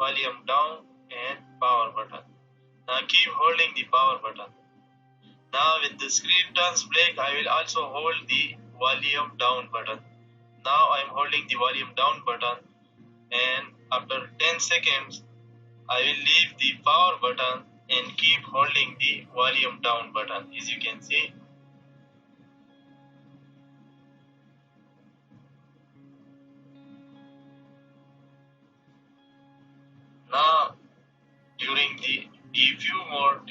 volume down and power button. Now keep holding the power button. Now when the screen turns black, I will also hold the volume down button. Now I am holding the volume down button, and after 10 seconds I will leave the power button and keep holding the volume down button, as you can see. Now during the DFU mode,